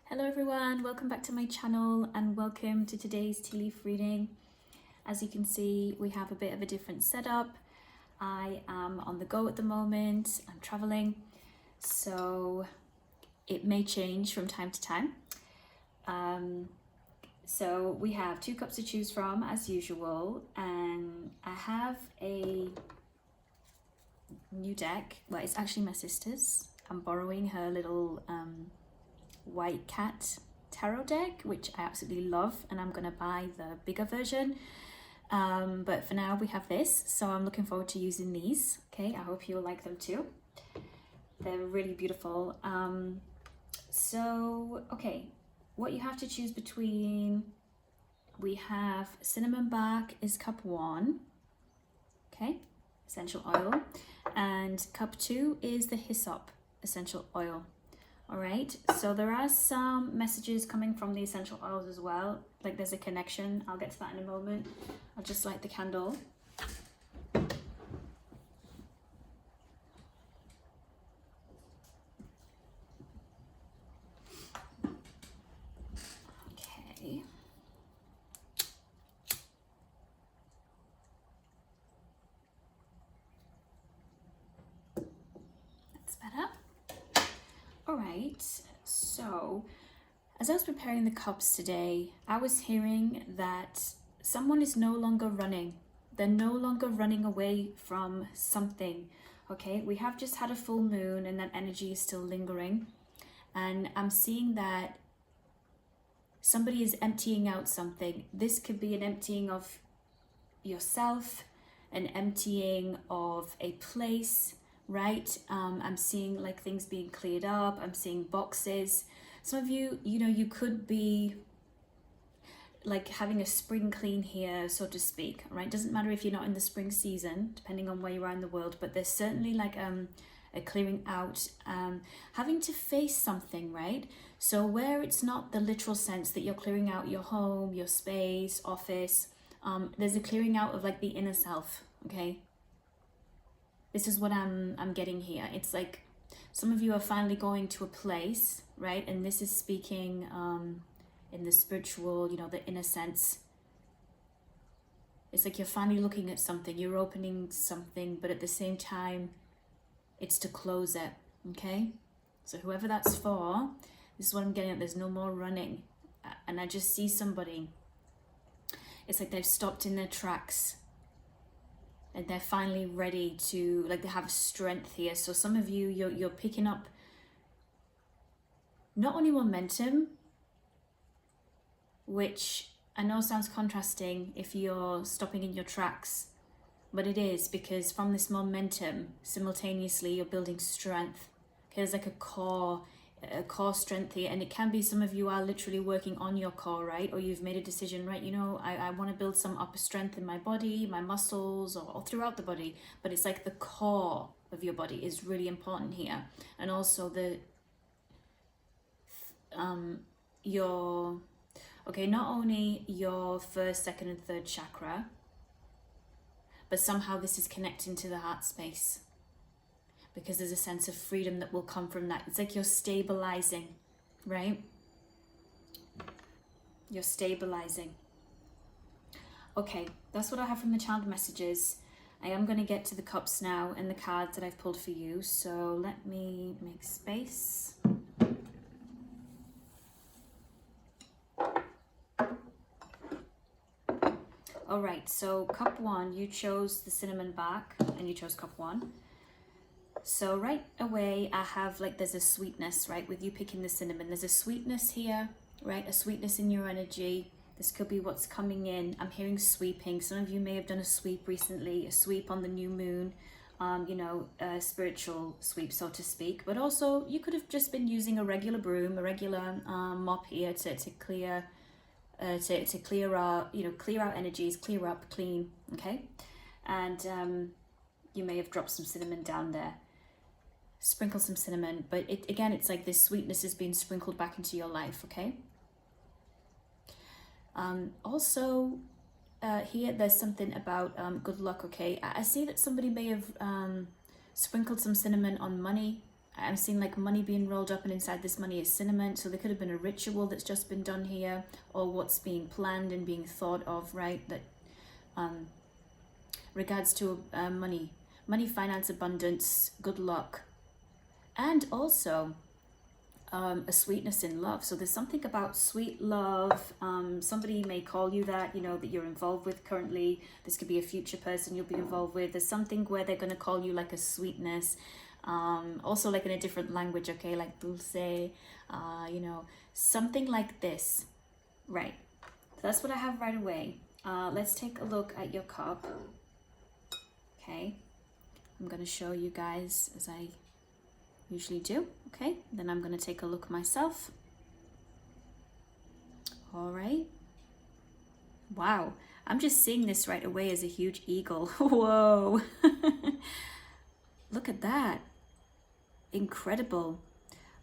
Hello everyone, welcome back to my channel and welcome to today's tea leaf reading. As you can see, we have a bit of a different setup. I am on the go at the moment, I'm traveling, so it may change from time to time. So we have 2 cups to choose from as usual, and I have a new deck. Well, it's actually my sister's. I'm borrowing her little white cat tarot deck, which I absolutely love, and I'm gonna buy the bigger version, but for now we have this, so I'm looking forward to using these. Okay, I hope you'll like them too. They're really beautiful. Okay, what you have to choose between, we have cinnamon bark is cup 1, okay, essential oil, and cup 2 is the hyssop essential oil. All right, so there are some messages coming from the essential oils as well, like there's a connection. I'll get to that in a moment. I'll just light the candle. Okay. That's better. All right, so as I was preparing the cups today, I was hearing that someone is no longer running. They're no longer running away from something, okay? We have just had a full moon and that energy is still lingering. And I'm seeing that somebody is emptying out something. This could be an emptying of yourself, an emptying of a place, right? I'm seeing like things being cleared up. I'm seeing boxes. Some of you, you could be like having a spring clean here, so to speak, right? Doesn't matter if you're not in the spring season, depending on where you are in the world, but there's certainly like a clearing out, having to face something, right? So where it's not the literal sense that you're clearing out your home, your space, office, there's a clearing out of like the inner self, okay? This is what I'm getting here. It's like some of you are finally going to a place, right? And this is speaking in the spiritual, the inner sense. It's like you're finally looking at something, you're opening something, but at the same time, it's to close it, okay? So whoever that's for, this is what I'm getting at. There's no more running. And I just see somebody, it's like they've stopped in their tracks and they're finally ready to, like, they have strength here. So some of you, you're picking up not only momentum, which I know sounds contrasting if you're stopping in your tracks, but it is, because from this momentum, simultaneously you're building strength. Okay, there's like a core strength here, and it can be some of you are literally working on your core, right? Or you've made a decision, right? I want to build some upper strength in my body, my muscles, or throughout the body, but it's like the core of your body is really important here. And also not only your first, second, and third chakra, but somehow this is connecting to the heart space, because there's a sense of freedom that will come from that. It's like you're stabilizing, right? You're stabilizing. Okay, that's what I have from the child messages. I am going to get to the cups now and the cards that I've pulled for you. So let me make space. All right, so cup 1, you chose the cinnamon bark and you chose cup 1. So right away, I have like, there's a sweetness, right? With you picking the cinnamon, there's a sweetness here, right? A sweetness in your energy. This could be what's coming in. I'm hearing sweeping. Some of you may have done a sweep recently, a sweep on the new moon, a spiritual sweep, so to speak. But also you could have just been using a regular broom, a regular mop here to clear to clear out, clear out energies, clear up, clean, okay? And you may have dropped some cinnamon down there. Sprinkle some cinnamon, but again, it's like this sweetness is being sprinkled back into your life, okay? Also, here there's something about good luck, okay? I see that somebody may have sprinkled some cinnamon on money, I'm seeing like money being rolled up, and inside this money is cinnamon. So there could have been a ritual that's just been done here, or what's being planned and being thought of, right? That regards to money, finance, abundance, good luck, and also a sweetness in love. So there's something about sweet love. Somebody may call you that, you know, that you're involved with currently. This could be a future person you'll be involved with. There's something where they're going to call you like a sweetness, also like in a different language, okay, like dulce, you know, something like this, right? So that's what I have right away. Let's take a look at your cup. Okay, I'm going to show you guys as I usually do. Okay, then I'm going to take a look myself. All right. Wow, I'm just seeing this right away as a huge eagle. Whoa. Look at that. Incredible.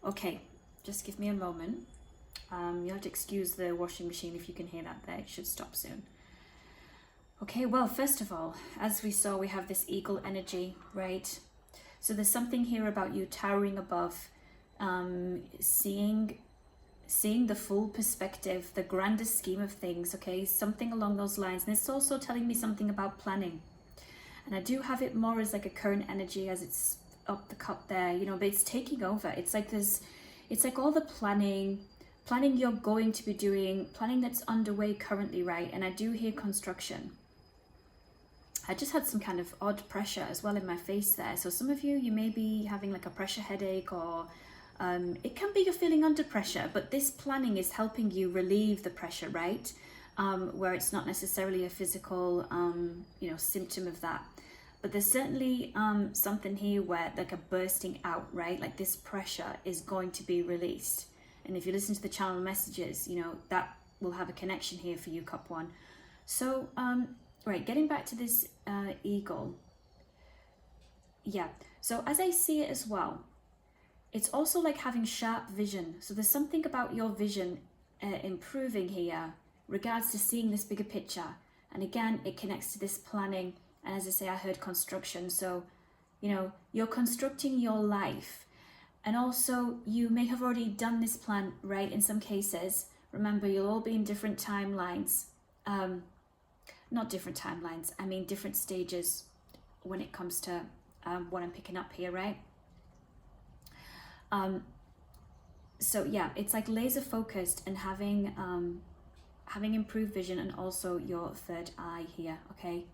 Okay, just give me a moment. You'll have to excuse the washing machine if you can hear that there. It should stop soon. Okay, well, first of all, as we saw, we have this eagle energy, right? So there's something here about you towering above, seeing the full perspective, the grander scheme of things, okay? Something along those lines. And it's also telling me something about planning. And I do have it more as like a current energy as it's up the cup there, you know, but it's taking over. It's like all the planning you're going to be doing, planning that's underway currently, right? And I do hear construction. I just had some kind of odd pressure as well in my face there. So some of you may be having like a pressure headache, or it can be you're feeling under pressure, but this planning is helping you relieve the pressure, right? Where it's not necessarily a physical, you know, symptom of that. But there's certainly something here where like a bursting out, right? Like this pressure is going to be released. And if you listen to the channel messages, you know, that will have a connection here for you, Cup One. So, right, getting back to this eagle. Yeah, so as I see it as well, it's also like having sharp vision. So there's something about your vision improving here, regards to seeing this bigger picture. And again, it connects to this planning. And as I say, I heard construction. So, you know, you're constructing your life. And also, you may have already done this plan, right? In some cases, remember, you'll all be in different timelines. Not different timelines, I mean different stages when it comes to what I'm picking up here, right? So yeah, it's like laser focused and having improved vision, and also your third eye here, okay?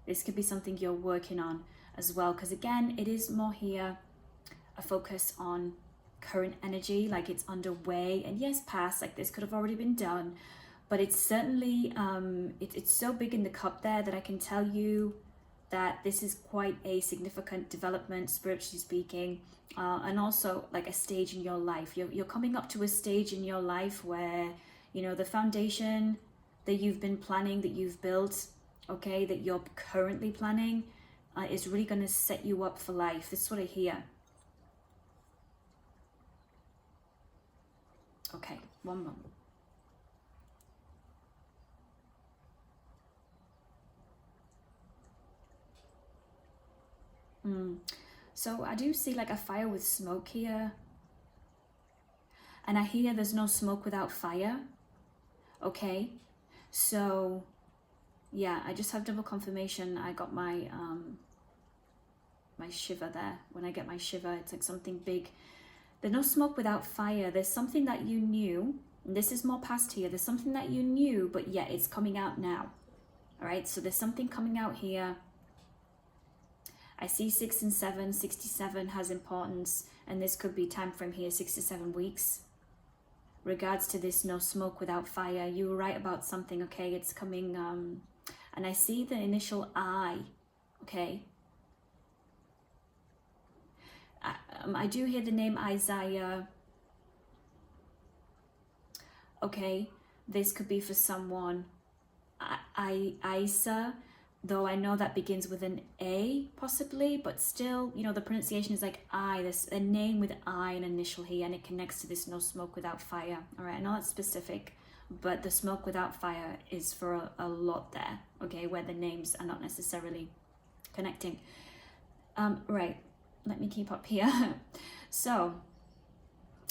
This could be something you're working on as well, because again, it is more here a focus on current energy, like it's underway, and yes, past, like this could have already been done. But it's certainly, it's so big in the cup there that I can tell you that this is quite a significant development, spiritually speaking, and also like a stage in your life. You're coming up to a stage in your life where, you know, the foundation that you've been planning, that you've built, okay, that you're currently planning, is really going to set you up for life. This is what I hear. Okay, one moment. So I do see like a fire with smoke here. And I hear there's no smoke without fire. Okay. So yeah, I just have double confirmation. I got my my shiver there. When I get my shiver, it's like something big. There's no smoke without fire. There's something that you knew. And this is more past here. There's something that you knew, but yeah, it's coming out now. All right. So there's something coming out here. I see 6 and 7, 67 has importance, and this could be time frame here, 6 to 7 weeks. Regards to this no smoke without fire, you were right about something, okay? It's coming, and I see the initial I, okay? I do hear the name Isaiah. Okay, this could be for someone. Isa. Though I know that begins with an A, possibly, but still, you know, the pronunciation is like I. There's a name with I, an initial here, and it connects to this no smoke without fire. All right, I know that's specific, but the smoke without fire is for a lot there, okay, where the names are not necessarily connecting. Right, let me keep up here. So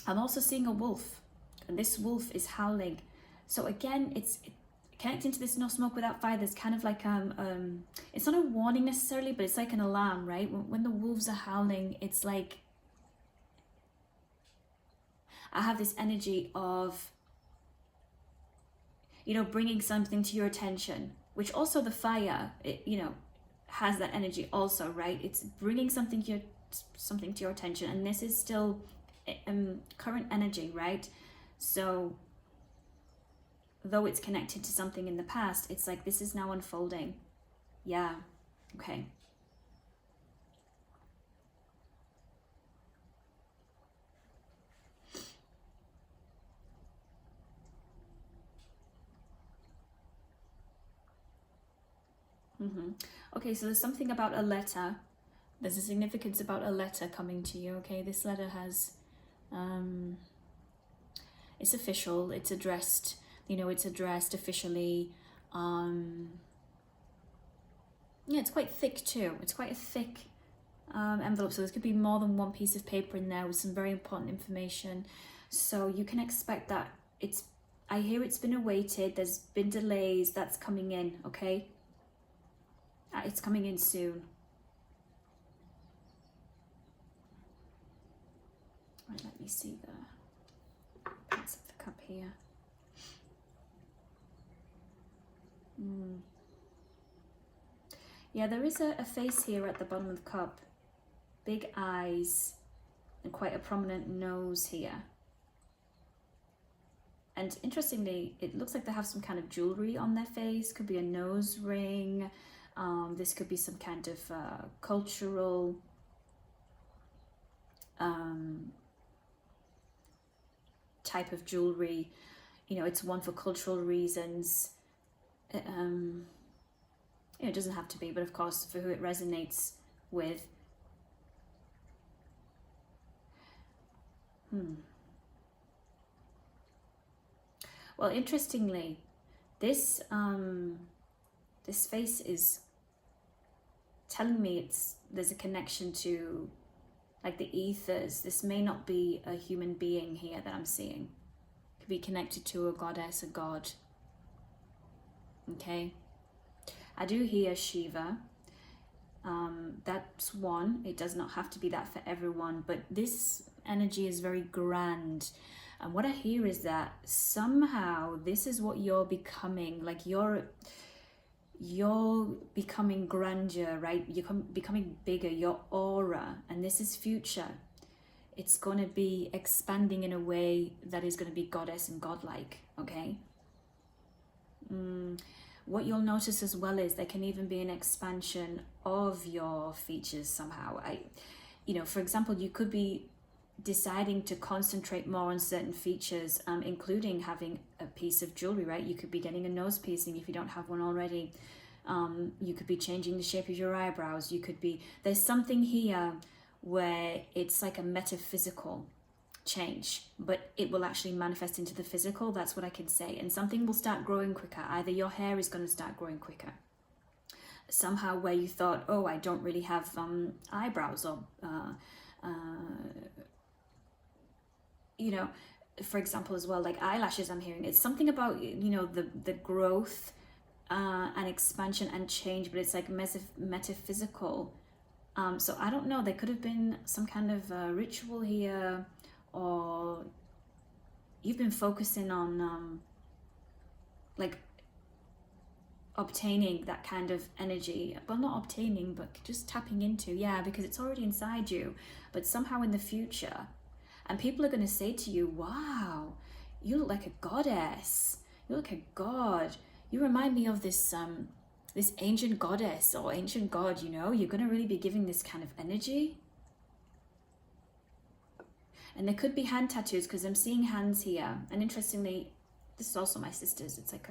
I'm also seeing a wolf, and this wolf is howling. So again, it's connecting to this no smoke without fire. There's kind of like it's not a warning necessarily, but it's like an alarm, right? When the wolves are howling, it's like I have this energy of, you know, bringing something to your attention, which also the fire, it, you know, has that energy also, right? It's bringing something to your attention, and this is still current energy, right? So though it's connected to something in the past, it's like this is now unfolding. Yeah, okay. Okay, so there's something about a letter. There's a significance about a letter coming to you, okay? This letter has, it's official, it's addressed, you know, it's addressed officially. Yeah, it's quite thick too. It's quite a thick envelope, so there could be more than one piece of paper in there with some very important information. So you can expect that I hear it's been awaited, there's been delays, that's coming in, okay? It's coming in soon. Right, let me see the Prince of the Cup here. Yeah, there is a face here at the bottom of the cup. Big eyes and quite a prominent nose here. And interestingly, it looks like they have some kind of jewelry on their face. Could be a nose ring. This could be some kind of cultural type of jewelry. You know, it's one for cultural reasons. You know, it doesn't have to be, but of course, for who it resonates with. Well, interestingly, this this face is telling me there's a connection to like the ethers. This may not be a human being here that I'm seeing. It could be connected to a goddess, a god. Okay, I do hear Shiva. That's one. It does not have to be that for everyone, but this energy is very grand. And what I hear is that somehow this is what you're becoming. Like you're becoming grandeur, right? You're becoming bigger, your aura, and this is future. It's going to be expanding in a way that is going to be goddess and godlike, okay? What you'll notice as well is there can even be an expansion of your features somehow. You know, for example, you could be deciding to concentrate more on certain features, including having a piece of jewelry, right? You could be getting a nose piercing if you don't have one already. You could be changing the shape of your eyebrows. You could be, there's something here where it's like a metaphysical change, but it will actually manifest into the physical. That's what I can say. And something will start growing quicker. Either your hair is going to start growing quicker. Somehow where you thought, oh, I don't really have eyebrows, or you know, for example, as well, like eyelashes, I'm hearing. It's something about, you know, the growth and expansion and change, but it's like metaphysical. So I don't know, there could have been some kind of ritual here, or you've been focusing on like obtaining that kind of energy. Well, not obtaining, but just tapping into, yeah, because it's already inside you, but somehow in the future. And people are going to say to you, wow, you look like a goddess. You look like a god. You remind me of this this ancient goddess or ancient god, you know. You're going to really be giving this kind of energy. And there could be hand tattoos, because I'm seeing hands here. And interestingly, this is also my sister's. It's like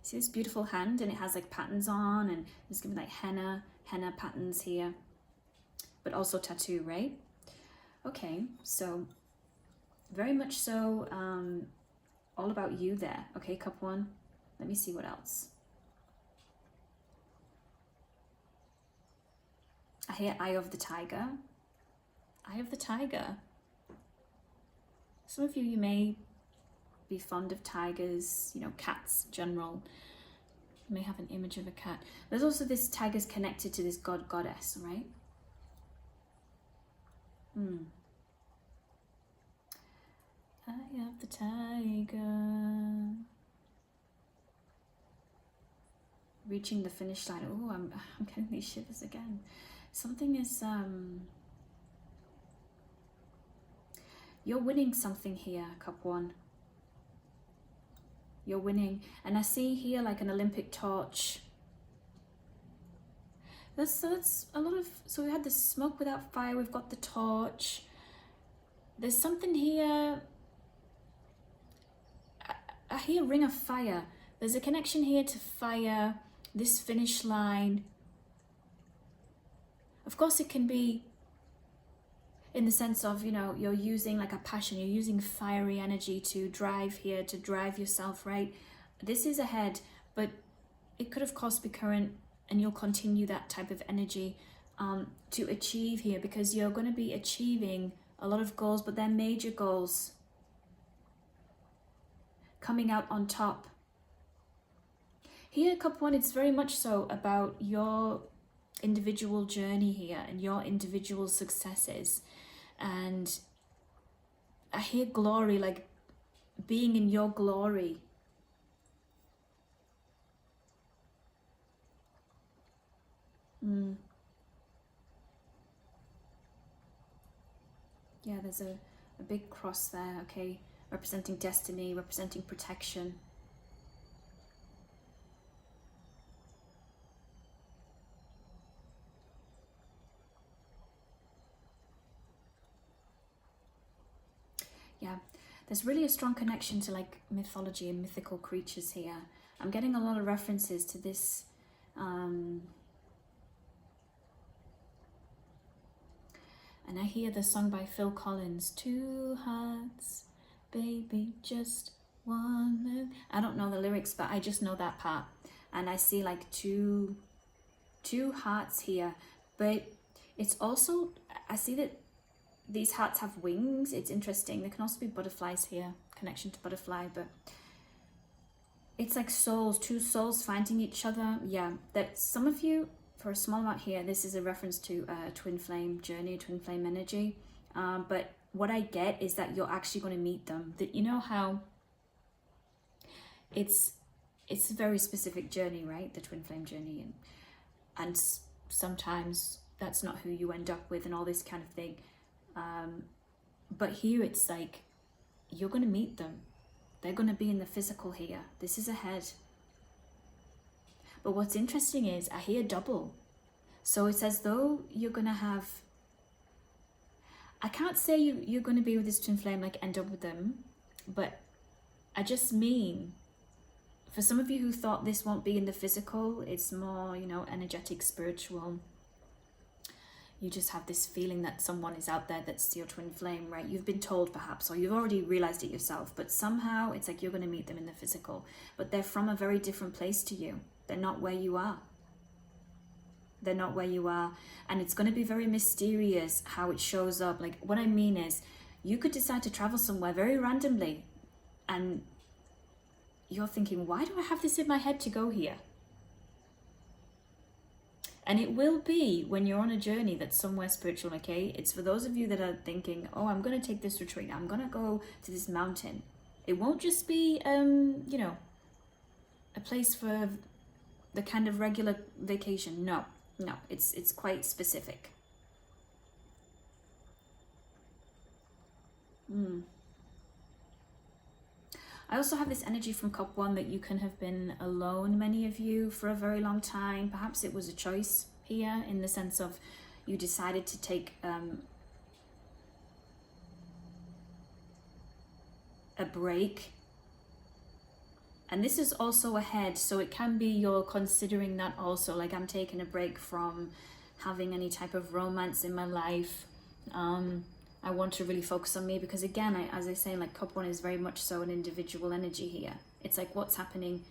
see this beautiful hand, and it has like patterns on, and there's going to be like henna patterns here. But also tattoo, right? Okay, so very much so all about you there. Okay, cup one. Let me see what else. I hear Eye of the Tiger. Eye of the Tiger. Some of you may be fond of tigers, you know, cats in general. You may have an image of a cat. There's also this tiger's connected to this god, goddess, right? Eye of the Tiger. Reaching the finish line. Oh, I'm getting these shivers again. Something is, you're winning something here, Cup 1. You're winning. And I see here like an Olympic torch. That's a lot of, so we had the smoke without fire, we've got the torch. There's something here. I hear ring of fire. There's a connection here to fire, this finish line. Of course it can be in the sense of, you know, you're using like a passion, you're using fiery energy to drive here, to drive yourself, right? This is ahead, but it could of course be current, and you'll continue that type of energy to achieve here, because you're going to be achieving a lot of goals, but they're major goals. Coming out on top. Here, Cup 1, it's very much so about your individual journey here and your individual successes. And I hear glory, like being in your glory. Yeah, there's a big cross there, okay, representing destiny, representing protection. Yeah, there's really a strong connection to like mythology and mythical creatures here. I'm getting a lot of references to this. And I hear the song by Phil Collins, 2 hearts, baby, just one. I don't know the lyrics, but I just know that part. And I see like two hearts here, but it's also, I see that these hearts have wings. It's interesting. There can also be butterflies here, connection to butterfly, but it's like souls, 2 souls finding each other. Yeah, that some of you, for a small amount here, this is a reference to a twin flame journey, twin flame energy. But what I get is that you're actually going to meet them. That, you know how it's a very specific journey, right? The twin flame journey, and sometimes that's not who you end up with and all this kind of thing. But here it's like you're going to meet them. They're going to be in the physical here. This is ahead. But what's interesting is I hear double. So it's as though you're going to have, I can't say you're going to be with this twin flame, like end up with them, but I just mean, for some of you who thought this won't be in the physical, it's more, you know, energetic, spiritual. You just have this feeling that someone is out there that's your twin flame, right? You've been told perhaps, or you've already realized it yourself, but somehow it's like you're going to meet them in the physical, but they're from a very different place to you. They're not where you are. They're not where you are. And it's going to be very mysterious how it shows up. Like, what I mean is, you could decide to travel somewhere very randomly, and you're thinking, why do I have this in my head to go here? And it will be when you're on a journey that's somewhere spiritual, okay? It's for those of you that are thinking, oh, I'm going to take this retreat. I'm going to go to this mountain. It won't just be, you know, a place for the kind of regular vacation. No, it's quite specific. I also have this energy from Cup 1 that you can have been alone, many of you, for a very long time. Perhaps it was a choice here, in the sense of you decided to take a break. And this is also ahead, so it can be you're considering that also, like, I'm taking a break from having any type of romance in my life. I want to really focus on me, because again, as I say, like, Cup 1 is very much so an individual energy here. It's like what's happening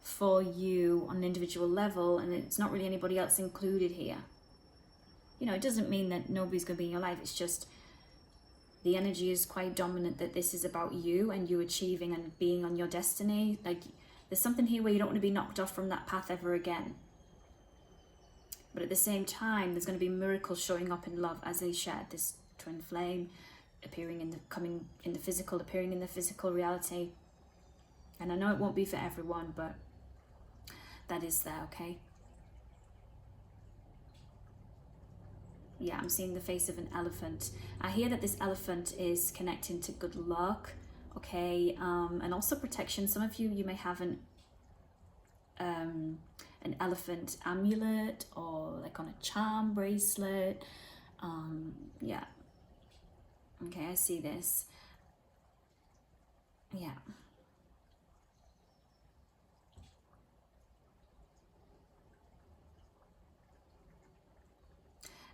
for you on an individual level, and it's not really anybody else included here. you know, it doesn't mean that nobody's going to be in your life. It's just the energy is quite dominant that this is about you and you achieving and being on your destiny. Like, there's something here where you don't want to be knocked off from that path ever again. But at the same time, there's going to be miracles showing up in love as they share this twin flame, appearing in the, coming in the physical, appearing in the physical reality. And I know it won't be for everyone, but that is there, okay? Yeah, I'm seeing the face of an elephant. I hear that this elephant is connecting to good luck, okay, and also protection. Some of you may have an elephant amulet or like on a charm bracelet. Yeah. Okay, I see this. Yeah.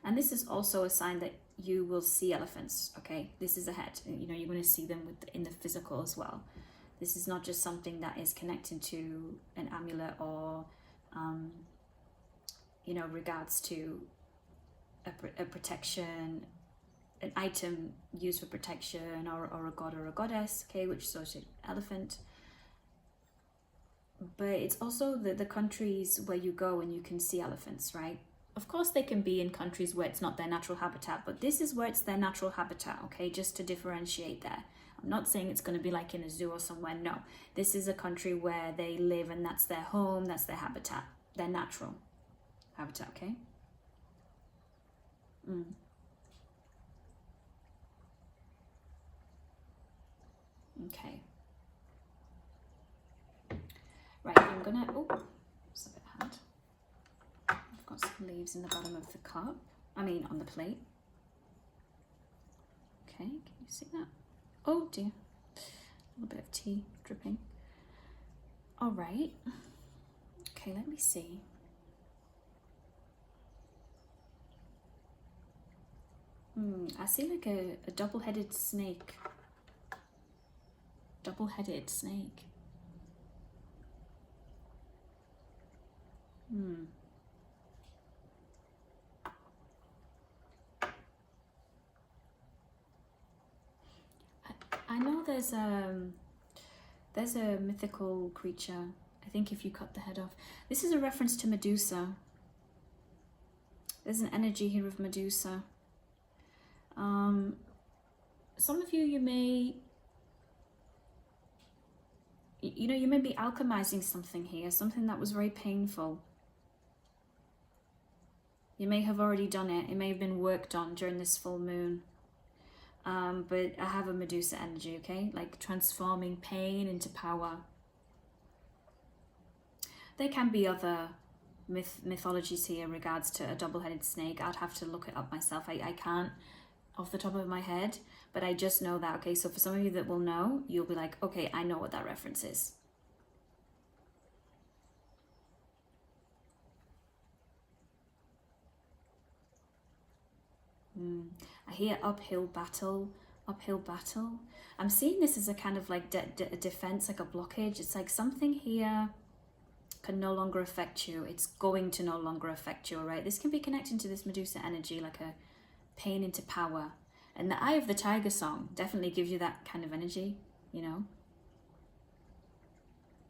And this is also a sign that you will see elephants, okay? This is ahead. You know, you're going to see them in the physical as well. This is not just something that is connected to an amulet or, you know, regards to a protection, an item used for protection, or a god or a goddess, okay, which is also elephant. But it's also the countries where you go and you can see elephants, right? Of course, they can be in countries where it's not their natural habitat, but this is where it's their natural habitat, okay? Just to differentiate there. I'm not saying it's going to be like in a zoo or somewhere, no. This is a country where they live and that's their home, that's their habitat, their natural habitat, okay? Okay. Right, I'm gonna, oh, it's a bit hard. I've got some leaves in the bottom of the cup, on the plate. Okay, can you see that? Oh dear, a little bit of tea dripping. All right, okay, let me see. I see like a double-headed snake. Double-headed snake. I know there's a mythical creature. I think if you cut the head off. This is a reference to Medusa. There's an energy here of Medusa. Some of you may, you know, you may be alchemizing something here, something that was very painful. You may have already done it. It may have been worked on during this full moon. But I have a Medusa energy, okay? Like transforming pain into power. There can be other mythologies here in regards to a double-headed snake. I'd have to look it up myself. I can't off the top of my head, but I just know that, okay? So for some of you that will know, you'll be like, okay, I know what that reference is. I hear uphill battle. I'm seeing this as a kind of like a defense, like a blockage. It's like something here can no longer affect you. It's going to no longer affect you, right? This can be connected to this Medusa energy, like a pain into power. And the Eye of the Tiger song definitely gives you that kind of energy, you know?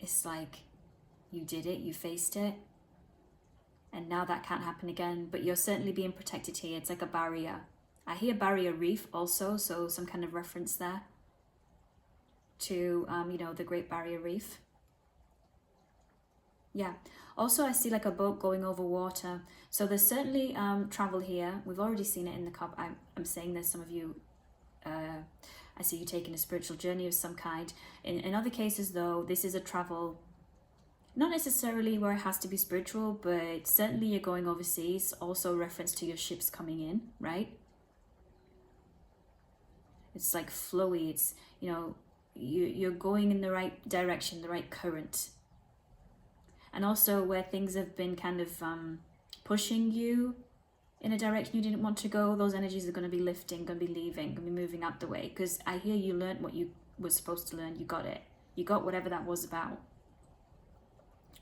It's like you did it, you faced it, and now that can't happen again, but you're certainly being protected here. It's like a barrier. I hear barrier reef also, so some kind of reference there to, you know, the Great Barrier Reef. Yeah. Also, I see like a boat going over water. So there's certainly travel here. We've already seen it in the cup. I'm saying there's some of you, I see you taking a spiritual journey of some kind. In other cases, though, this is a travel, not necessarily where it has to be spiritual, but certainly you're going overseas. Also reference to your ships coming in, right? It's like flowy. It's, you know, you're going in the right direction, the right current. And also where things have been kind of pushing you in a direction you didn't want to go, those energies are going to be lifting, going to be leaving, going to be moving out the way. Because I hear you learned what you were supposed to learn. You got it. You got whatever that was about.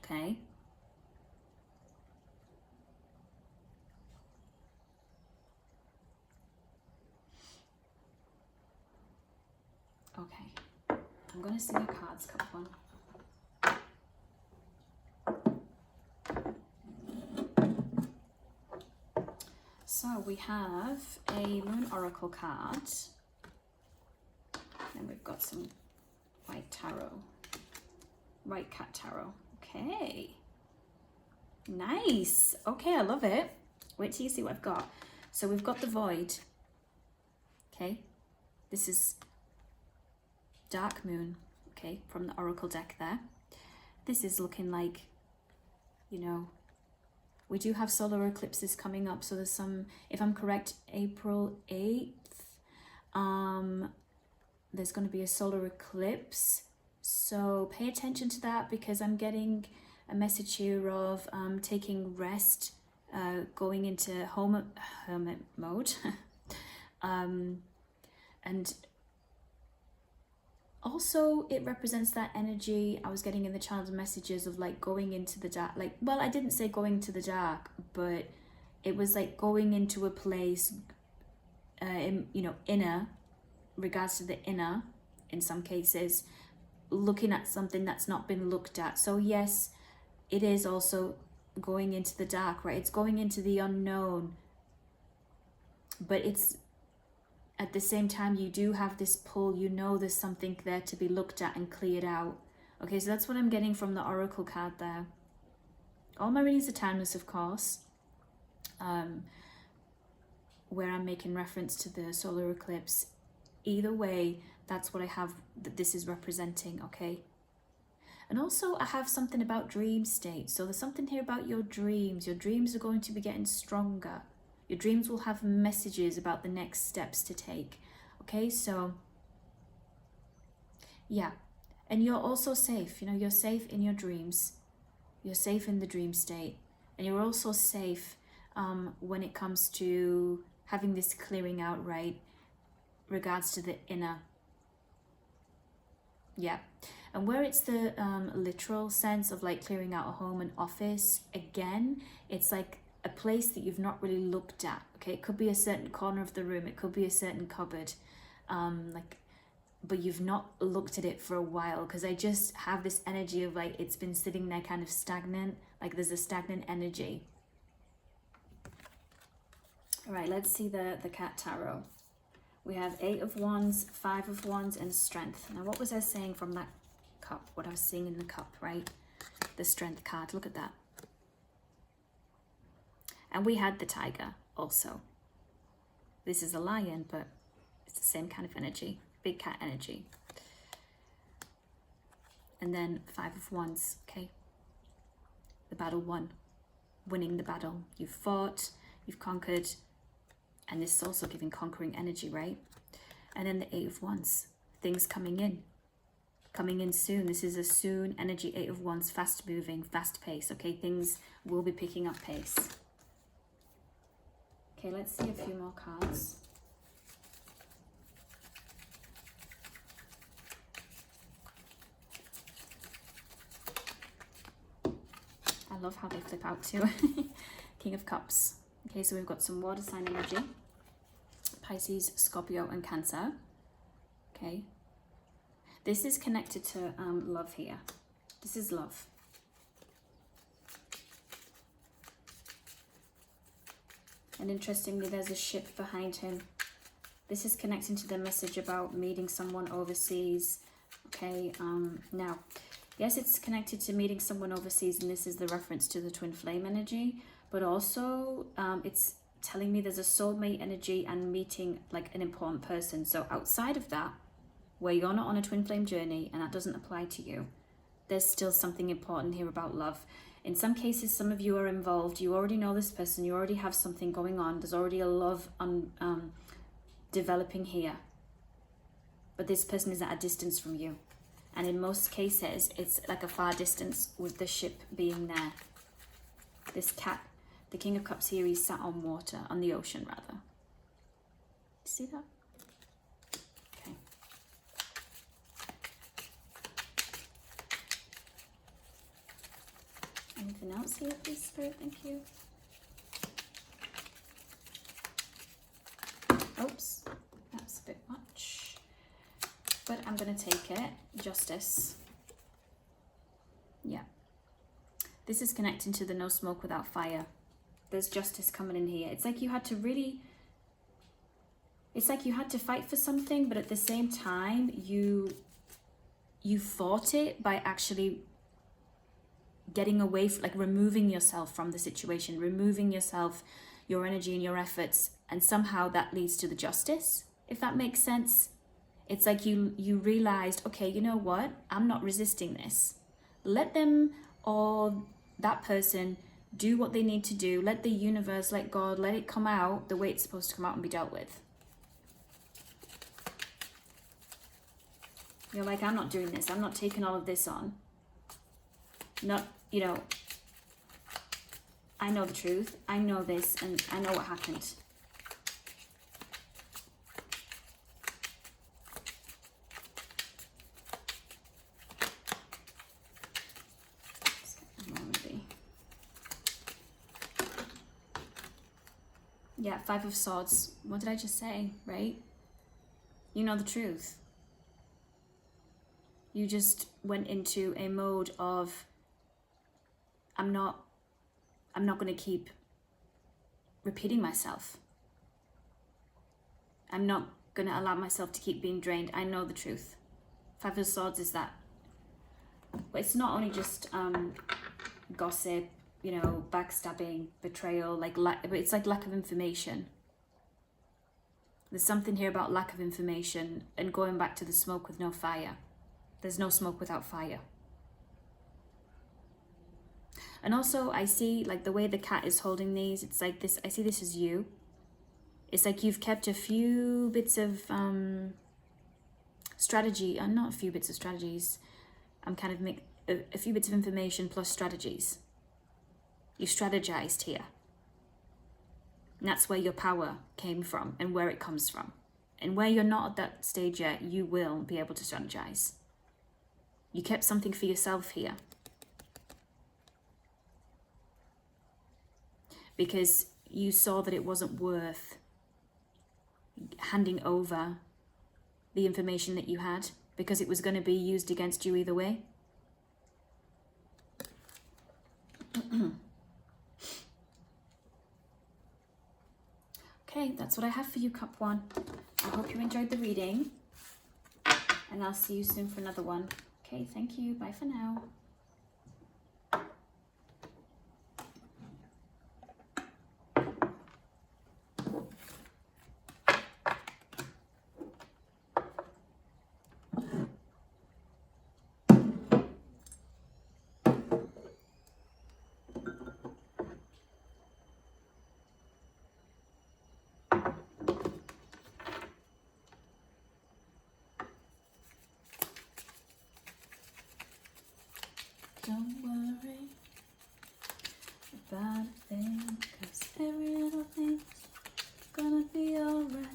Okay? I'm going to see your cards, Cup One. So we have a Moon Oracle card. And we've got some White Tarot. White Cat Tarot. Okay. Nice. Okay, I love it. Wait till you see what I've got. So we've got the Void. Okay. This is Dark Moon. Okay, from the Oracle deck there. This is looking like, you know, we do have solar eclipses coming up. So there's some, if I'm correct, April 8th. There's going to be a solar eclipse. So pay attention to that, because I'm getting a message here of taking rest, going into hermit mode. And also it represents that energy I was getting in the channel's messages of like going into the dark. Like, well, I didn't say going to the dark, but it was like going into a place, you know, inner, regards to the inner, in some cases, looking at something that's not been looked at. So yes, it is also going into the dark, right? It's going into the unknown, but it's at the same time, you do have this pull, you know, there's something there to be looked at and cleared out. Okay, so that's what I'm getting from the Oracle card there. All my readings are timeless, of course, where I'm making reference to the solar eclipse. Either way, that's what I have, that this is representing, okay? And also I have something about dream state. So there's something here about your dreams. Your dreams are going to be getting stronger. Your dreams will have messages about the next steps to take. Okay, so yeah. And you're also safe. You know, you're safe in your dreams. You're safe in the dream state. And you're also safe when it comes to having this clearing out, right? Regards to the inner. Yeah. And where it's the literal sense of like clearing out a home and office, again, it's like a place that you've not really looked at. Okay, it could be a certain corner of the room, it could be a certain cupboard, but you've not looked at it for a while, because I just have this energy of like it's been sitting there kind of stagnant, like there's a stagnant energy. All right, let's see the Cat Tarot. We have 8 of Wands, 5 of Wands, and Strength. Now, what was I saying from that cup? What I was seeing in the cup, right? The Strength card, look at that. And we had the Tiger also. This is a lion, but it's the same kind of energy, big cat energy. And then 5 of Wands, okay? The battle won, winning the battle. You've fought, you've conquered, and this is also giving conquering energy, right? And then the 8 of Wands, things coming in soon. This is a soon energy. 8 of Wands, fast moving, fast pace, okay? Things will be picking up pace. Okay, let's see a few more cards. I love how they flip out too. King of Cups. Okay, so we've got some water sign energy. Pisces, Scorpio, and Cancer. Okay. This is connected to love here. This is love. And interestingly, there's a ship behind him. This is connecting to the message about meeting someone overseas. Okay, now, yes, it's connected to meeting someone overseas, and this is the reference to the twin flame energy, but also it's telling me there's a soulmate energy and meeting like an important person. So outside of that, where you're not on a twin flame journey and that doesn't apply to you, there's still something important here about love. In some cases, some of you are involved. You already know this person. You already have something going on. There's already a love developing here. But this person is at a distance from you. And in most cases, it's like a far distance with the ship being there. This cat, the King of Cups here, he's sat on water, on the ocean rather. See that? Okay. Anything else here, please, Spirit? Thank you. Oops, that's a bit much. But I'm going to take like it. Justice. Yeah. This is connecting to the no smoke without fire. There's justice coming in here. It's like you had to really... It's like you had to fight for something, but at the same time, you fought it by actually getting away, like removing yourself from the situation, removing yourself, your energy and your efforts, and somehow that leads to the justice, if that makes sense. It's like you realized, okay, you know what? I'm not resisting this. Let them or that person do what they need to do. Let the universe, let God, let it come out the way it's supposed to come out and be dealt with. You're like, I'm not doing this. I'm not taking all of this on. Not, you know, I know the truth. I know this, and I know what happened. Yeah, Five of Swords. What did I just say, right? You know the truth. You just went into a mode of, I'm not going to keep repeating myself. I'm not going to allow myself to keep being drained. I know the truth. Five of Swords is that. But it's not only just gossip, you know, backstabbing, betrayal, but it's like lack of information. There's something here about lack of information and going back to the smoke with no fire. There's no smoke without fire. And also I see like the way the cat is holding these, it's like this, I see this as you. It's like you've kept a few bits of strategy, not a few bits of strategies. I'm kind of a few bits of information plus strategies. You strategized here. And that's where your power came from and where it comes from. And where you're not at that stage yet, you will be able to strategize. You kept something for yourself here. Because you saw that it wasn't worth handing over the information that you had, because it was going to be used against you either way. Okay, that's what I have for you, Cup One. I hope you enjoyed the reading, and I'll see you soon for another one. Okay, thank you. Bye for now. Don't worry about a thing, 'cause every little thing's gonna be alright.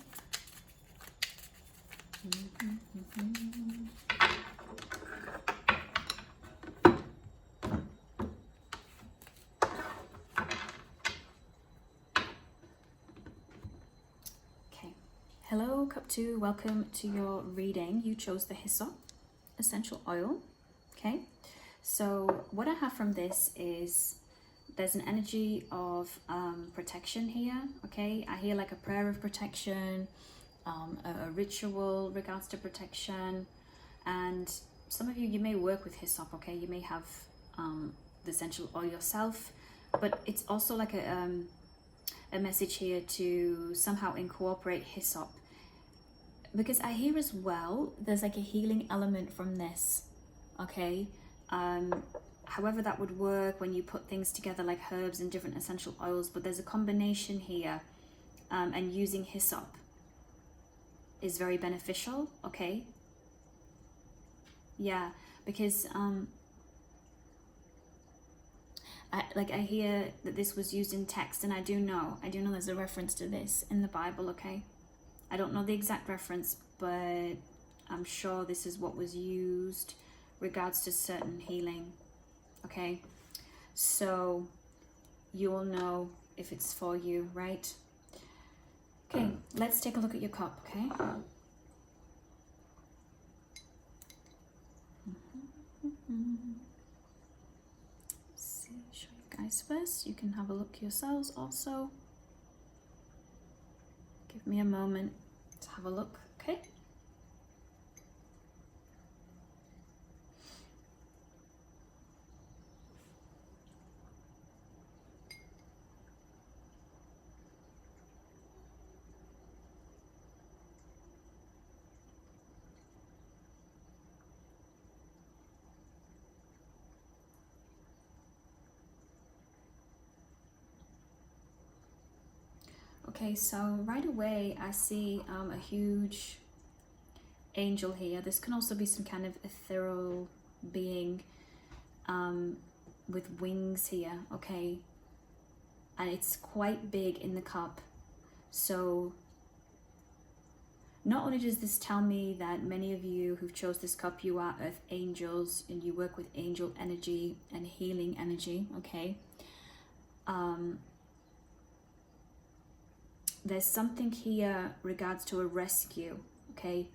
Okay, hello Cup 2, welcome to your reading. You chose the Hyssop essential oil, okay? So what I have from this is there's an energy of protection here, okay? I hear like a prayer of protection, a ritual regards to protection, and some of you may work with Hyssop, okay? You may have the essential oil yourself, but it's also like a message here to somehow incorporate Hyssop, because I hear as well there's like a healing element from this, okay? However that would work when you put things together like herbs and different essential oils, but there's a combination here, and using Hyssop is very beneficial, okay? Yeah, because I hear that this was used in text, and I do know there's a reference to this in the Bible, okay? I don't know the exact reference, but I'm sure this is what was used regards to certain healing, okay? So you'll know if it's for you, right? Okay, let's take a look at your cup, okay? See, show you guys first. You can have a look yourselves also. Give me a moment to have a look, okay? Okay, so right away I see a huge angel here. This can also be some kind of ethereal being with wings here, okay? And it's quite big in the cup. So not only does this tell me that many of you who've chose this cup, you are earth angels and you work with angel energy and healing energy, okay? There's something here regards to a rescue, okay?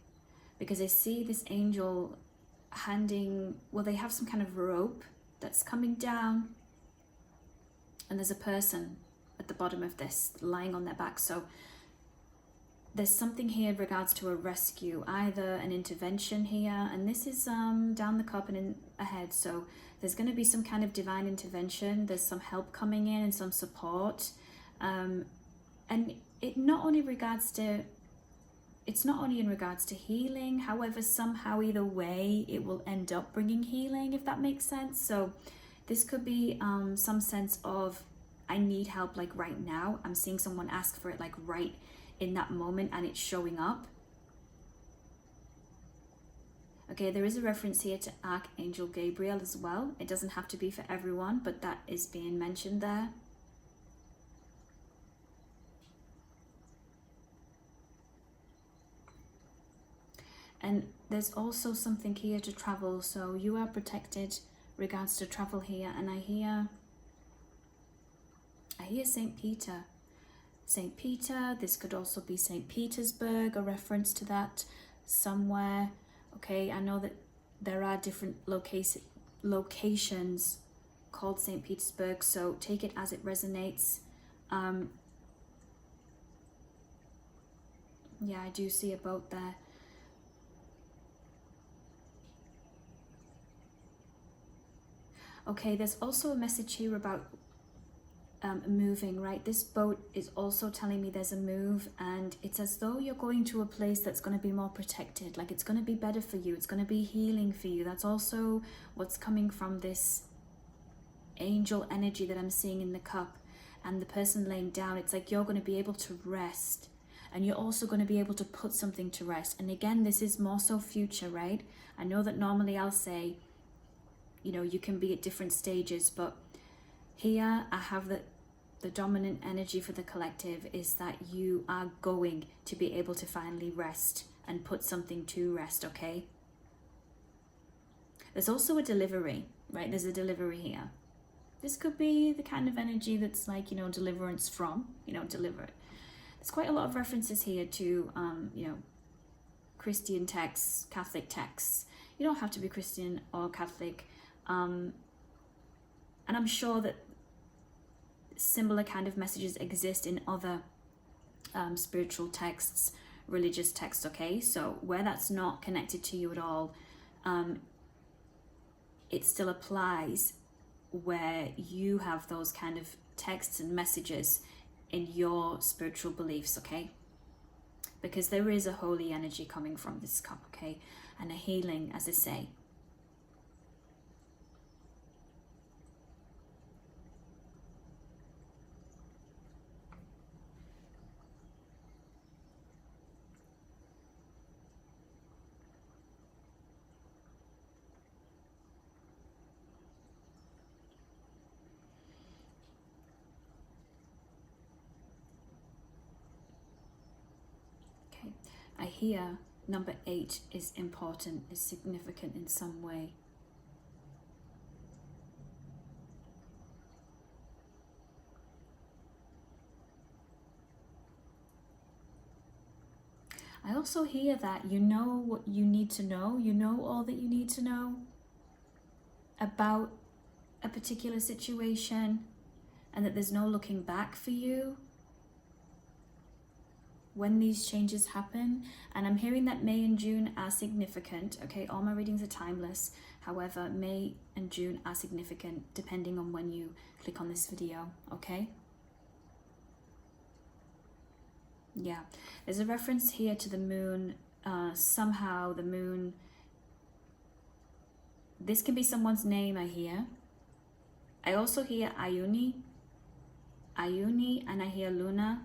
Because I see this angel handing, well, they have some kind of rope that's coming down, and there's a person at the bottom of this lying on their back. So there's something here in regards to a rescue, either an intervention here, and this is down the cup and in ahead. So there's going to be some kind of divine intervention. There's some help coming in and some support, and it not only regards to, it's not only in regards to healing. However, somehow either way it will end up bringing healing, if that makes sense. So this could be some sense of, I need help like right now. I'm seeing someone ask for it like right in that moment, and it's showing up. Okay, there is a reference here to Archangel Gabriel as well. It doesn't have to be for everyone, but that is being mentioned there. And there's also something here to travel, so you are protected regards to travel here. And I hear St. Peter. St. Peter, this could also be St. Petersburg, a reference to that somewhere. Okay, I know that there are different locations called St. Petersburg, so take it as it resonates. Yeah, I do see a boat there. Okay, there's also a message here about moving, right? This boat is also telling me there's a move, and it's as though you're going to a place that's going to be more protected, like it's going to be better for you, it's going to be healing for you. That's also what's coming from this angel energy that I'm seeing in the cup. And the person laying down, it's like you're going to be able to rest, and you're also going to be able to put something to rest. And again, this is more so future, right? I know that normally I'll say, you know, you can be at different stages, but here I have the dominant energy for the collective is that you are going to be able to finally rest and put something to rest, okay? There's also a delivery, right? There's a delivery here. This could be the kind of energy that's like, you know, deliverance from, you know, deliver it. There's quite a lot of references here to, you know, Christian texts, Catholic texts. You don't have to be Christian or Catholic. And I'm sure that similar kind of messages exist in other spiritual texts, religious texts, okay? So where that's not connected to you at all, it still applies where you have those kind of texts and messages in your spiritual beliefs, okay? Because there is a holy energy coming from this cup, okay? And a healing, as I say. I hear number 8 is important, is significant in some way. I also hear that you know what you need to know. You know all that you need to know about a particular situation, and that there's no looking back for you when these changes happen. And I'm hearing that May and June are significant. Okay, all my readings are timeless. However, May and June are significant depending on when you click on this video, okay? Yeah, there's a reference here to the moon. Somehow the moon, this can be someone's name, I hear. I also hear Ayuni, and I hear Luna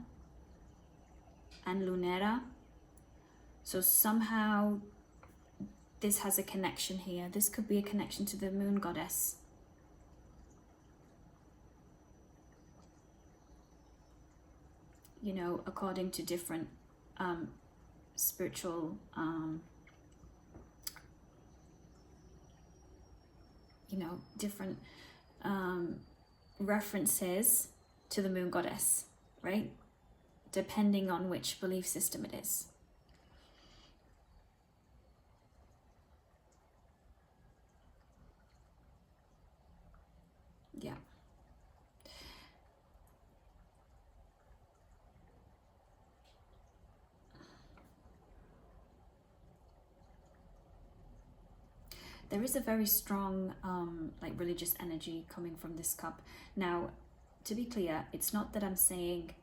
and Lunera. So somehow this has a connection here. This could be a connection to the moon goddess. You know, according to different spiritual, you know, different references to the moon goddess, right? Depending on which belief system it is. Yeah. There is a very strong like religious energy coming from this cup. Now, to be clear, it's not that I'm saying,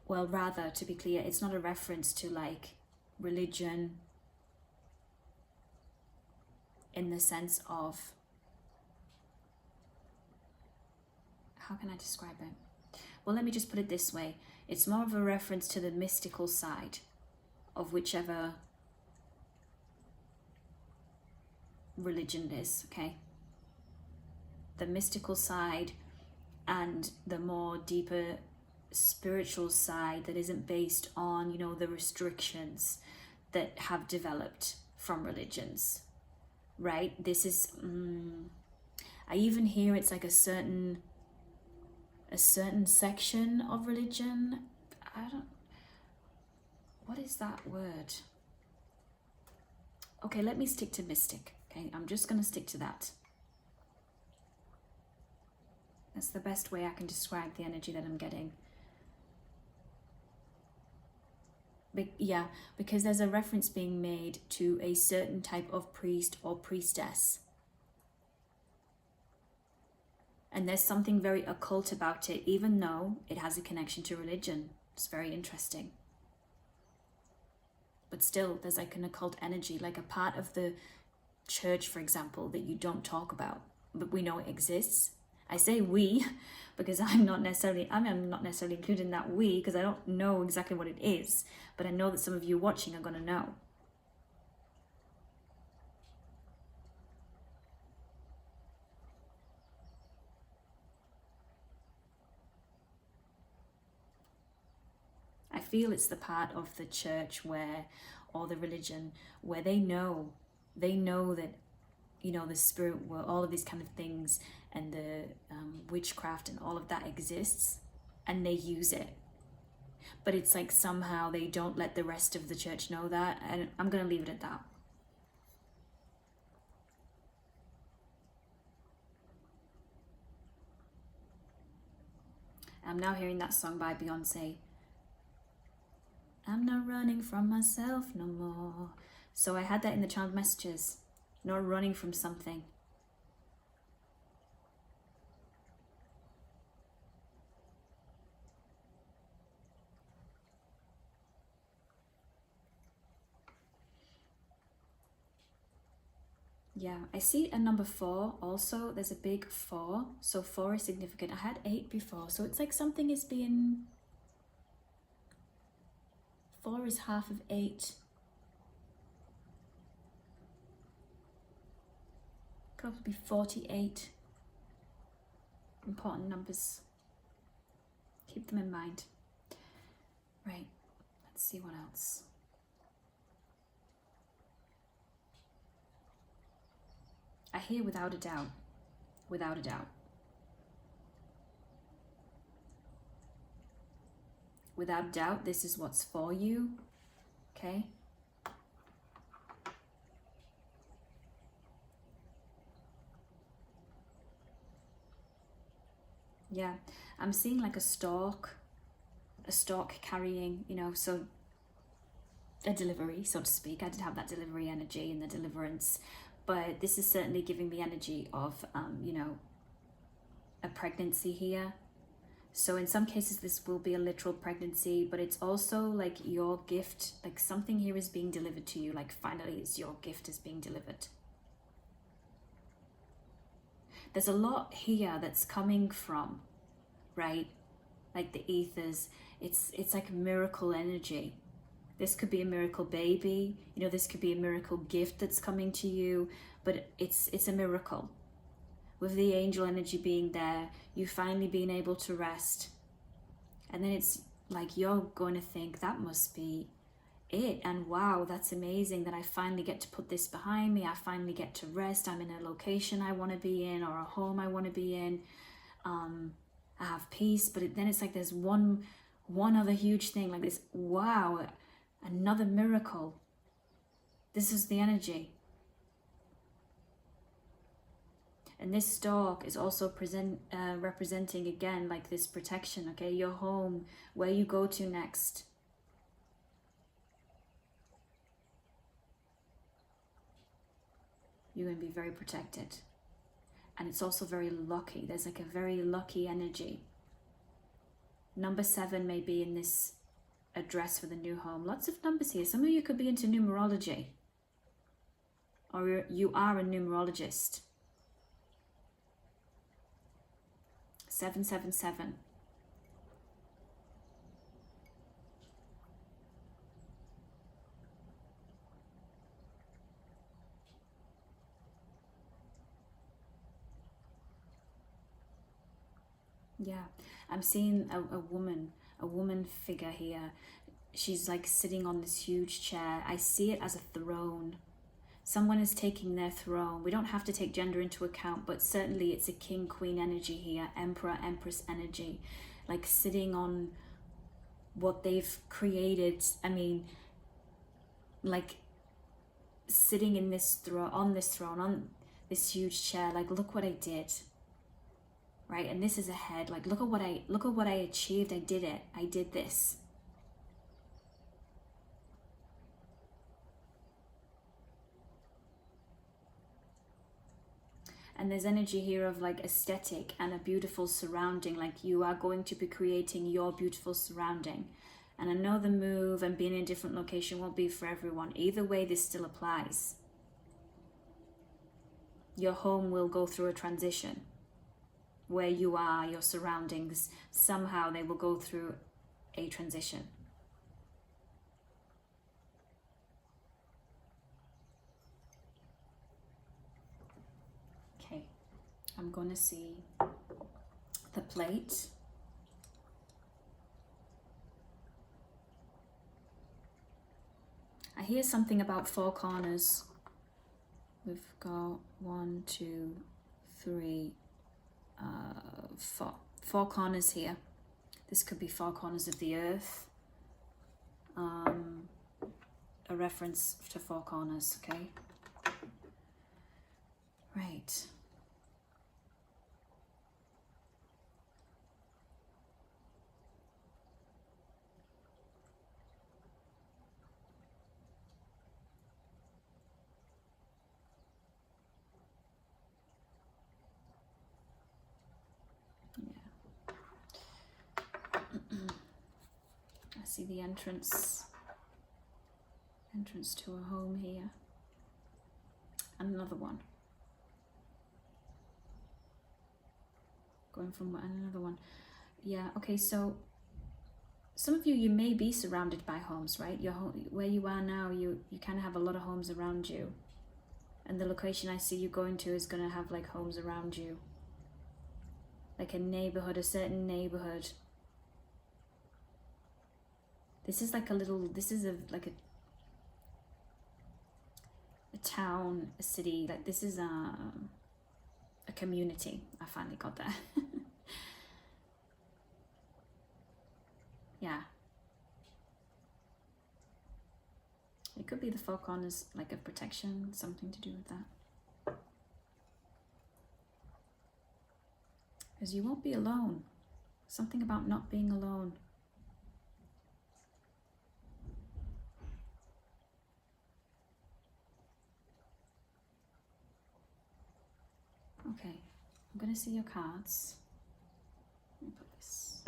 well, rather, to be clear, it's not a reference to like religion in the sense of, how can I describe it? Well, let me just put it this way. It's more of a reference to the mystical side of whichever religion it is, okay? The mystical side and the more deeper spiritual side that isn't based on, you know, the restrictions that have developed from religions, right? This is, I even hear it's like a certain section of religion. What is that word? Okay, let me stick to mystic. Okay, I'm just going to stick to that. That's the best way I can describe the energy that I'm getting. Yeah, because there's a reference being made to a certain type of priest or priestess. And there's something very occult about it, even though it has a connection to religion. It's very interesting. But still, there's like an occult energy, like a part of the church, for example, that you don't talk about, but we know it exists. I say we because I'm not necessarily included in that we, because I don't know exactly what it is, but I know that some of you watching are going to know. I feel it's the part of the church where, or the religion, where they know that, you know, the spirit world, all of these kind of things, and the witchcraft and all of that exists, and they use it. But it's like somehow they don't let the rest of the church know that, and I'm going to leave it at that. I'm now hearing that song by Beyonce. I'm not running from myself no more. So I had that in the child messages. Not running from something. Yeah, I see a number 4 also. There's a big 4. So 4 is significant. I had 8 before. So it's like something is being... 4 is half of 8. Could also be 48. Important numbers. Keep them in mind. Right, let's see what else. I hear without a doubt. Without a doubt. without doubt, this is what's for you, okay? Yeah, I'm seeing like a stalk carrying, you know, so a delivery, so to speak. I did have that delivery energy and the deliverance, but this is certainly giving the energy of, you know, a pregnancy here. So in some cases this will be a literal pregnancy, but it's also like your gift, like something here is being delivered to you, like finally it's your gift is being delivered. There's a lot here that's coming from, right? Like the ethers, it's like miracle energy. This could be a miracle baby, you know, this could be a miracle gift that's coming to you, but it's a miracle. With the angel energy being there, you finally being able to rest. And then it's like you're going to think that must be it. And wow, that's amazing that I finally get to put this behind me. I finally get to rest. I'm in a location I want to be in, or a home I want to be in. I have peace. But then it's like there's one other huge thing like this. Wow, another miracle. This is the energy. And this stalk is also representing again like this protection, okay? Your home, where you go to next. You're going to be very protected. And it's also very lucky. There's like a very lucky energy. Number 7 may be in this address for the new home. Lots of numbers here. Some of you could be into numerology. Or you are a numerologist. 777. Yeah, I'm seeing a woman figure here. She's like sitting on this huge chair. I see it as a throne. Someone is taking their throne. We don't have to take gender into account, but certainly it's a king, queen energy here, emperor, empress energy, like sitting on what they've created. I mean, like sitting in this throne, on this huge chair, like, look what I did. Right? And this is a head, like, look at what I achieved. I did it. I did this. And there's energy here of like aesthetic and a beautiful surrounding, like you are going to be creating your beautiful surrounding. And I know the move and being in a different location won't be for everyone. Either way, this still applies. Your home will go through a transition. Where you are, your surroundings, somehow they will go through a transition. Okay, I'm gonna see the plate. I hear something about 4 corners. We've got 1, 2, 3, 4 corners here. This could be 4 corners of the earth. A reference to 4 corners, okay? Right. I see the entrance to a home here, and another one going from one and another one. Yeah, okay, so some of you may be surrounded by homes, right? Your home, where you are now, you kind of have a lot of homes around you, and the location I see you going to is going to have like homes around you, like a neighborhood, a certain neighborhood. This is like a little, this is like a town, a city, like this is a community. I finally got that. Yeah, Could be the faucon is like a protection, something to do with that. Because you won't be alone. Something about not being alone. Okay, I'm going to see your cards. Let me put this.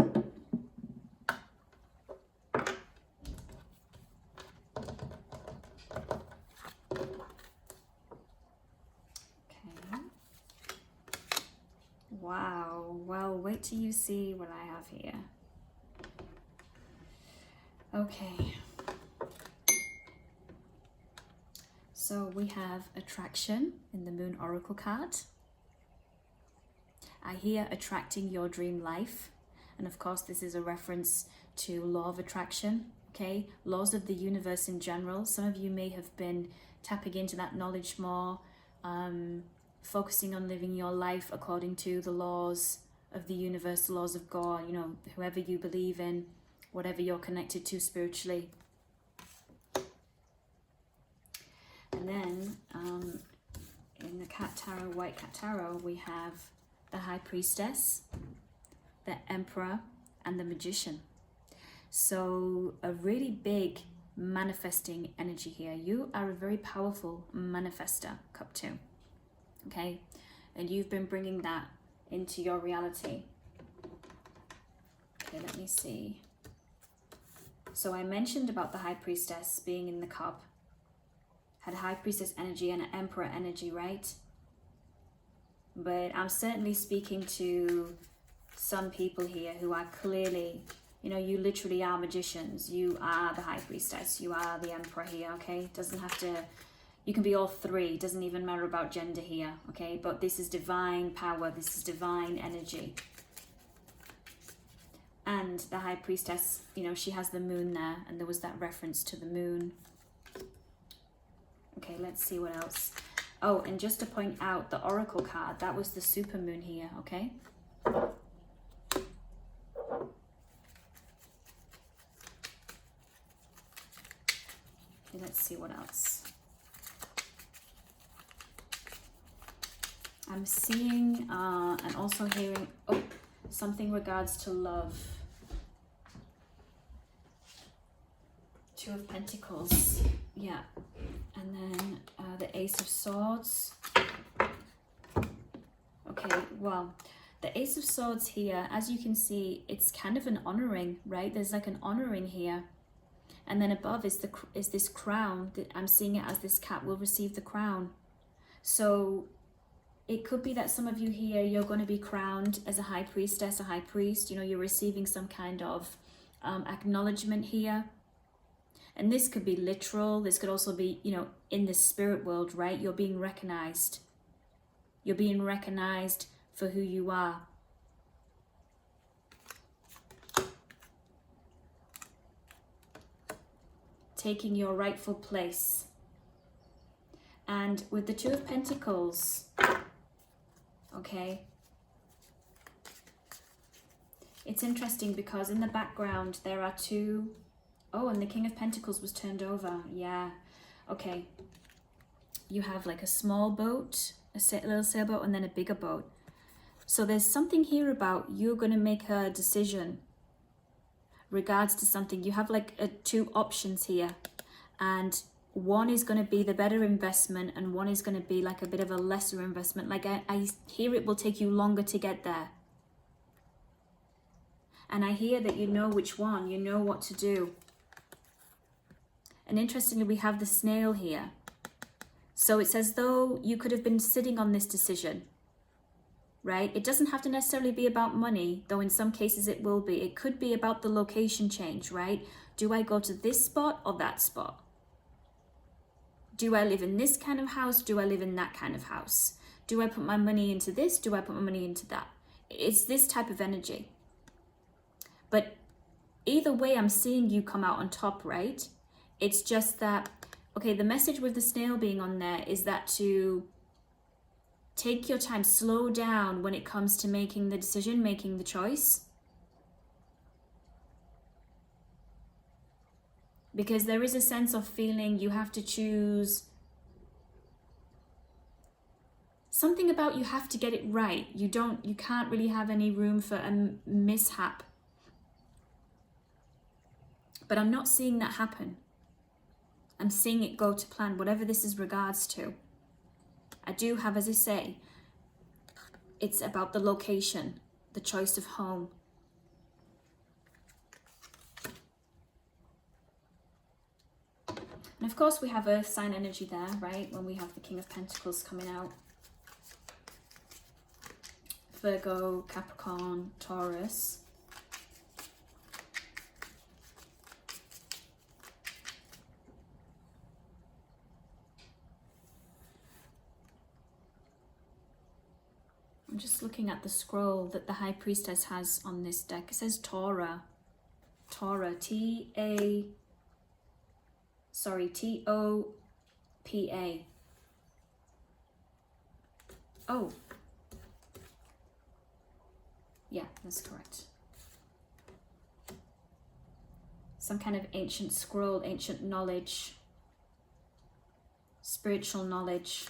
Okay. Wow, well, wait till you see what I have here. Okay. So we have attraction in the Moon Oracle card. I hear attracting your dream life. And of course, this is a reference to law of attraction, okay? Laws of the universe in general. Some of you may have been tapping into that knowledge more, focusing on living your life according to the laws of the universe, the laws of God, you know, whoever you believe in, whatever you're connected to spiritually. And then in the Cat Tarot, White Cat Tarot, we have the High Priestess, the Emperor, and the Magician. So a really big manifesting energy here. You are a very powerful manifester, Cup 2. Okay? And you've been bringing that into your reality. Okay, let me see. So I mentioned about the High Priestess being in the cup. Had High Priestess energy and an Emperor energy, right? But I'm certainly speaking to some people here who are clearly, you know, you literally are magicians. You are the High Priestess. You are the Emperor here, okay? Doesn't have to, you can be all three. Doesn't even matter about gender here, okay? But this is divine power. This is divine energy. And the High Priestess, you know, she has the moon there. And there was that reference to the moon. Okay, let's see what else. Oh, and just to point out, the Oracle card, that was the super moon here, okay? Okay, let's see what else. I'm seeing and also hearing, oh, something regards to love. Two of Pentacles, yeah. And then the Ace of Swords. Okay, well, the Ace of Swords here, as you can see, it's kind of an honoring, right? There's like an honoring here. And then above is this crown. I'm seeing it as this cat will receive the crown. So it could be that some of you here, you're going to be crowned as a high priestess, a high priest. You know, you're receiving some kind of acknowledgement here. And this could be literal. This could also be, you know, in the spirit world, right? You're being recognized. You're being recognized for who you are. Taking your rightful place. And with the Two of Pentacles, okay, it's interesting because in the background there are two. Oh, and the King of Pentacles was turned over. Yeah. Okay. You have like a small boat, a little sailboat, and then a bigger boat. So there's something here about you're going to make a decision regards to something. You have like two options here. And one is going to be the better investment and one is going to be like a bit of a lesser investment. Like I hear it will take you longer to get there. And I hear that you know which one, you know what to do. And interestingly, we have the snail here. So it's as though you could have been sitting on this decision, right? It doesn't have to necessarily be about money, though in some cases it will be. It could be about the location change, right? Do I go to this spot or that spot? Do I live in this kind of house? Do I live in that kind of house? Do I put my money into this? Do I put my money into that? It's this type of energy. But either way, I'm seeing you come out on top, right? It's just that, okay, the message with the snail being on there is that to take your time, slow down when it comes to making the decision, making the choice. Because there is a sense of feeling you have to choose. Something about you have to get it right. You can't really have any room for a mishap. But I'm not seeing that happen. I'm seeing it go to plan, whatever this is regards to. I do have, as I say, it's about the location, the choice of home. And of course we have Earth sign energy there, right? When we have the King of Pentacles coming out. Virgo, Capricorn, Taurus. I'm just looking at the scroll that the High Priestess has on this deck. It says Torah. Torah, T-O-P-A. Oh. Yeah, that's correct. Some kind of ancient scroll, ancient knowledge, spiritual knowledge.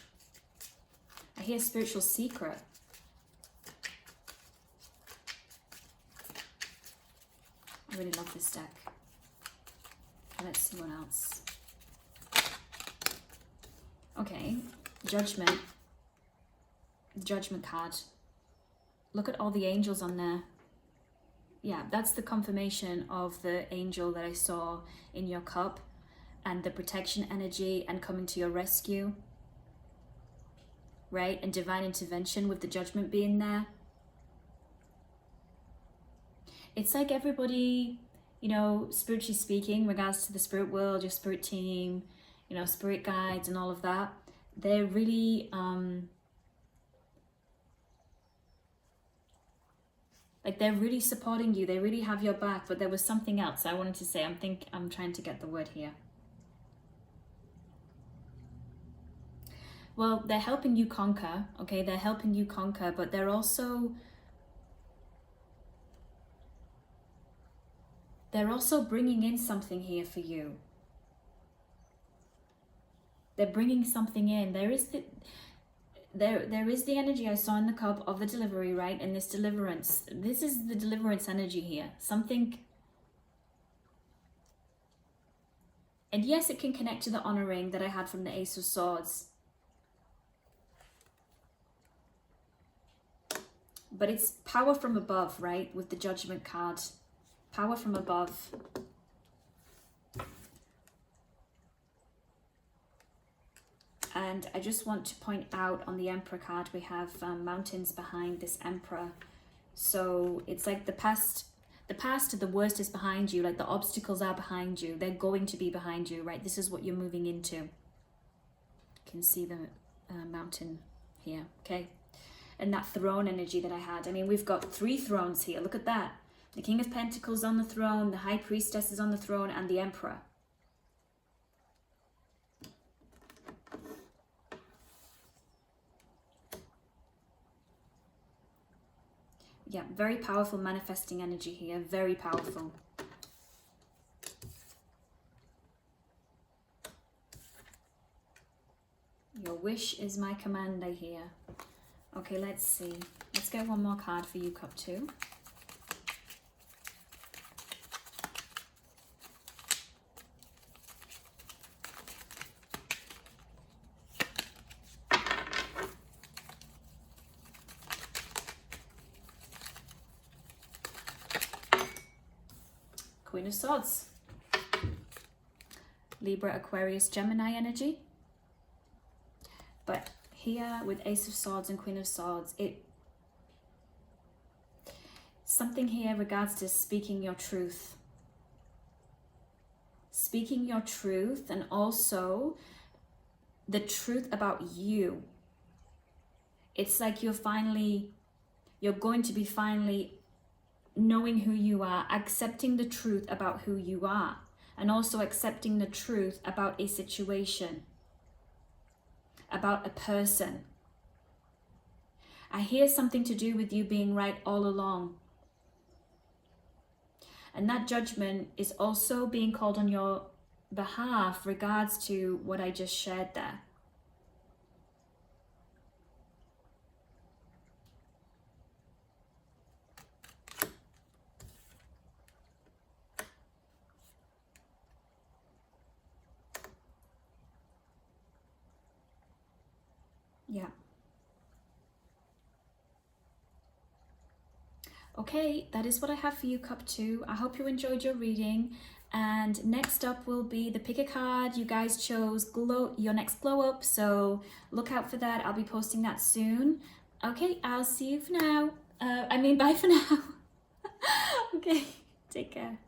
I hear spiritual secret. I really love this deck. Let's see what else. Okay, Judgment. Judgment card. Look at all the angels on there. Yeah, that's the confirmation of the angel that I saw in your cup, and the protection energy and coming to your rescue, right? And divine intervention with the Judgment being there. It's like everybody, you know, spiritually speaking, regards to the spirit world, your spirit team, you know, spirit guides and all of that, they're really, like they're really supporting you. They really have your back. But there was something else I wanted to say. I'm trying to get the word here. Well, they're helping you conquer, okay? They're helping you conquer, but they're also bringing in something here for you. They're bringing something in. There is the energy I saw in the cup of the delivery, right? And this deliverance. This is the deliverance energy here. Something. And yes, it can connect to the honoring that I had from the Ace of Swords. But it's power from above, right? With the Judgment card. Power from above. And I just want to point out on the Emperor card, we have mountains behind this Emperor. So it's like the past, the worst is behind you. Like the obstacles are behind you. They're going to be behind you, right? This is what you're moving into. You can see the mountain here, okay? And that throne energy that I had. I mean, we've got 3 thrones here. Look at that. The King of Pentacles on the throne, the High Priestess is on the throne, and the Emperor. Yeah, very powerful manifesting energy here. Very powerful. Your wish is my command, I hear. Okay, let's see. Let's get one more card for you, Cup 2. Queen of Swords. Libra, Aquarius, Gemini energy. But here with Ace of Swords and Queen of Swords, something here regards to speaking your truth. Speaking your truth, and also the truth about you. It's like you're going to be finally knowing who you are, accepting the truth about who you are, and also accepting the truth about a situation, about a person. I hear something to do with you being right all along. And that judgment is also being called on your behalf regards to what I just shared there. Yeah. Okay, that is what I have for you, Cup 2. I hope you enjoyed your reading. And next up will be the pick a card. You guys chose your next glow up, so look out for that. I'll be posting that soon. Okay, I'll see you for now. Bye for now. Okay, take care.